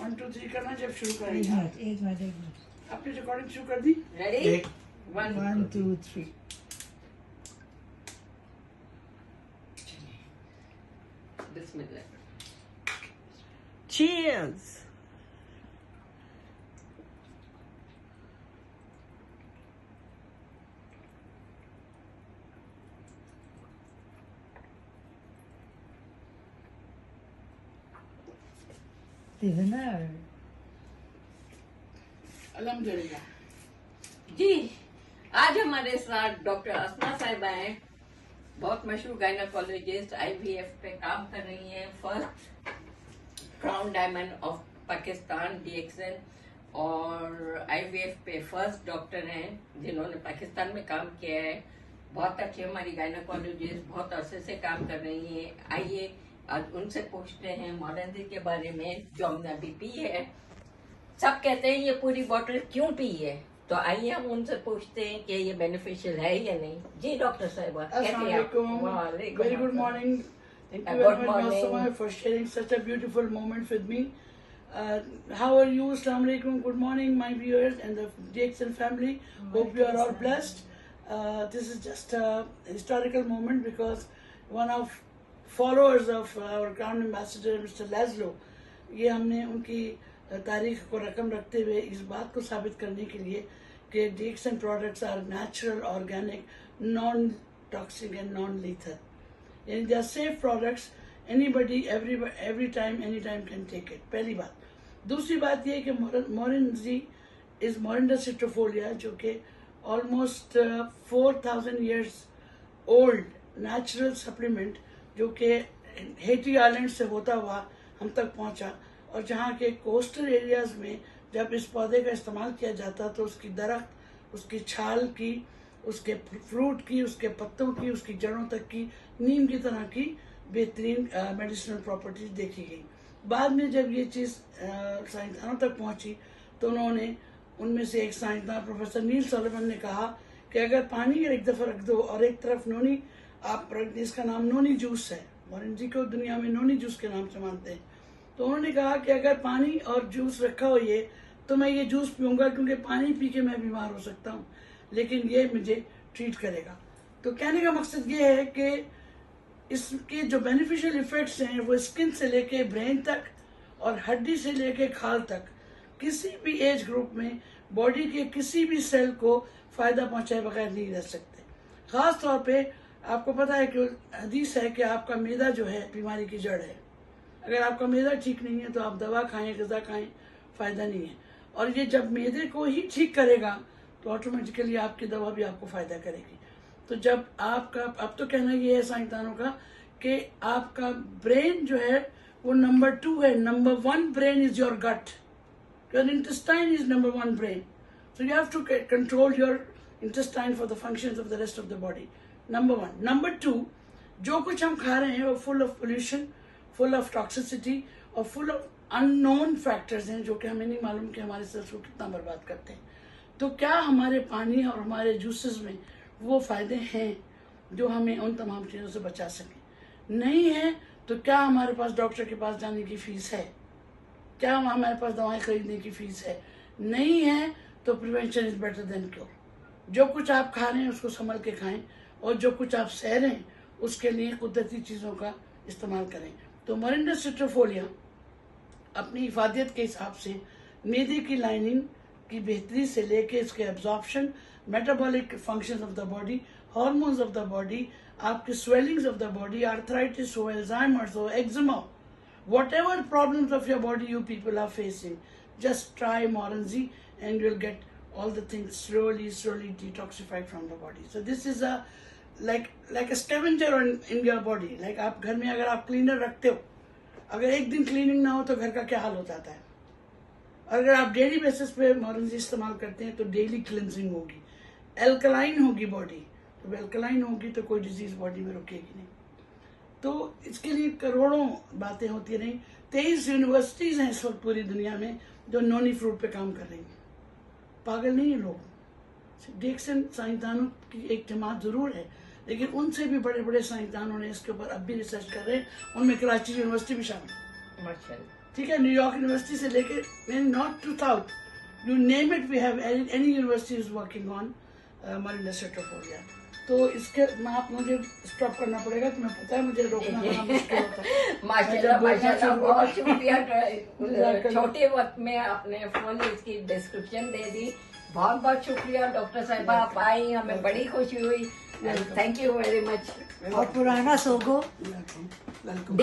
1 2 3 करना जब शुरू करेंगे। एक मिनट आपने रिकॉर्डिंग शुरू कर दी? रेडी? 1 2 3 बिस्मिल्लाह। Cheers. The winner. अल्हम्दुलिल्लाह। जी, आज हमारे साथ डॉक्टर असमा साहिबा हैं, बहुत मशहूर गायनाकोलॉजिस्ट, आईवीएफ पे काम कर रही हैं, first crown diamond of Pakistan DXN, और आईवीएफ पे फर्स्ट डॉक्टर हैं जिन्होंने पाकिस्तान में काम किया है। बहुत अच्छी हमारी गायनाकोलॉजिस्ट, बहुत अरसे से काम कर रही हैं। आइए आज उनसे पूछते हैं मॉडर्निटी के बारे में, जो हमने अभी पी है। सब कहते हैं ये पूरी बोतल क्यों पी है, तो आइए हम उनसे पूछते हैं कि ये बेनिफिशियल है या नहीं। जी डॉक्टर साहिबा, कैसे हैं आप? वालेकुम Very good morning. Thank you very much, Masuma, for sharing such a beautiful moment with me. How are you? Assalamu alaikum. Good morning, my viewers and the Jackson family. Hope you are all blessed. This is just a historical moment because one of followers of our Crown Ambassador, Mr. Laszlo, ये हमने उनकी तारीख को रकम रखते हुए इस बात को साबित करने के लिए कि Jackson products are natural, organic, non-toxic and non-lethal. यानी they are safe products. Anybody, every time, anytime can take it. पहली बात। दूसरी बात ये है कि Morinzi is Morinda citrifolia, जो कि almost 4,000 years old natural supplement, जो कि हेटी आइलैंड से होता हुआ हम तक पहुंचा, और जहाँ के कोस्टल एरियाज में जब इस पौधे का इस्तेमाल किया जाता तो उसकी दरख्त, उसकी छाल की, उसके फ्रूट की, उसके पत्तों की, उसकी जड़ों तक की नीम की तरह की बेहतरीन मेडिसिनल प्रॉपर्टीज देखी गई। बाद में जब ये चीज़ साइंसदानों तक पहुंची तो उन्होंने, उनमें से एक साइंसदान प्रोफेसर नील सॉलिवन ने कहा कि अगर पानी एक दफ़ा रख दो और एक तरफ नोनी आप रख दें, इसका नाम नोनी जूस है, मोरिंजी को दुनिया में नोनी जूस के नाम से मानते हैं। तो उन्होंने कहा कि अगर पानी और जूस रखा हो ये, तो मैं ये जूस पीऊँगा क्योंकि पानी पी के मैं बीमार हो सकता हूँ, लेकिन ये मुझे ट्रीट करेगा। तो कहने का मकसद ये है कि इसके जो बेनिफिशियल इफेक्ट्स हैं वो स्किन से लेके ब्रेन तक और हड्डी से लेके खाल तक किसी भी एज ग्रुप में बॉडी के किसी भी सेल को फ़ायदा पहुंचाए बगैर नहीं रह सकते। ख़ास तौर पे आपको पता है कि हदीस है कि आपका मैदा जो है बीमारी की जड़ है। अगर आपका मैदा ठीक नहीं है तो आप दवा खाएं, ग़िज़ा खाएं, फ़ायदा नहीं है। और ये जब मैदे को ही ठीक करेगा तो ऑटोमेटिकली आपकी दवा भी आपको फ़ायदा करेगी। तो जब आपका, अब तो कहना ये है साइंसदानों का कि आपका ब्रेन जो है वो नंबर 2 है। Number 1 brain is your gut, your intestine is number 1 brain. So you have to control your intestine for the functions of the rest of the body. Number 1. Number 2, जो कुछ हम खा रहे हैं वो full of pollution, full of toxicity और full of unknown factors हैं जो कि हमें नहीं मालूम कि हमारे सेल्स को कितना बर्बाद करते हैं। तो क्या हमारे पानी और हमारे जूसेस में वो फायदे हैं जो हमें उन तमाम चीज़ों से बचा सकें? नहीं है तो क्या हमारे पास डॉक्टर के पास जाने की फीस है? क्या हमारे पास दवाएं खरीदने की फीस है? नहीं है तो prevention is better than cure. जो कुछ आप खा रहे हैं उसको संभल के खाएं और जो कुछ आप सह रहे हैं उसके लिए कुदरती चीज़ों का इस्तेमाल करें। तो मोरिंडा सिट्रिफोलिया अपनी हिफाजत के हिसाब से मैदे की लाइनिंग की बेहतरी से लेके इसके absorption, metabolic functions of the body, hormones of the body, आपके swellings of the body, arthritis हो, अल्जाइमर्स हो, eczema, whatever problems of your body you people are facing, just try Morinzi and you'll get all the things slowly detoxified from the body. So this is a like a scavenger in your body. Like आप घर में अगर आप cleaner रखते हो, अगर एक दिन क्लीनिंग ना हो तो घर का क्या हाल हो जाता है। अगर आप डेली बेसिस पे Morinzi इस्तेमाल करते हैं तो डेली क्लिनजिंग होगी, एल्कलाइन होगी बॉडी। तो एल्कलाइन होगी तो कोई डिजीज बॉडी में रुकेगी नहीं। तो इसके लिए करोड़ों बातें होती रही। 23 यूनिवर्सिटीज़ हैं इस वक्त पूरी दुनिया में जो नोनी फ्रूट पे काम कर रही हैं। पागल नहीं है लोग। जैक्सन साइंसदानों की एक जमात ज़रूर है, लेकिन उनसे भी बड़े बड़े साइंसदानों ने इसके ऊपर अब भी रिसर्च कर रहे हैं, उनमें कराची यूनिवर्सिटी भी शामिल है। ठीक है, न्यूयॉर्क यूनिवर्सिटी से लेके north to south, you name it, we have any university is working on marine cetropodia. तो इसके मैं आप मुझे स्टॉप करना पड़ेगा, तुम्हें पता है मुझे रोकना बड़ा मुश्किल होता है। माशाल्लाह माशाल्लाह, बहुत शुक्रिया। छोटे वक्त में आपने फोन इसकी डिस्क्रिप्शन दे दी। बहुत बहुत शुक्रिया डॉक्टर साहिबा, आप आई, हमें बड़ी खुशी हुई। Thank you very much. और पुराना सोगो वेलकम।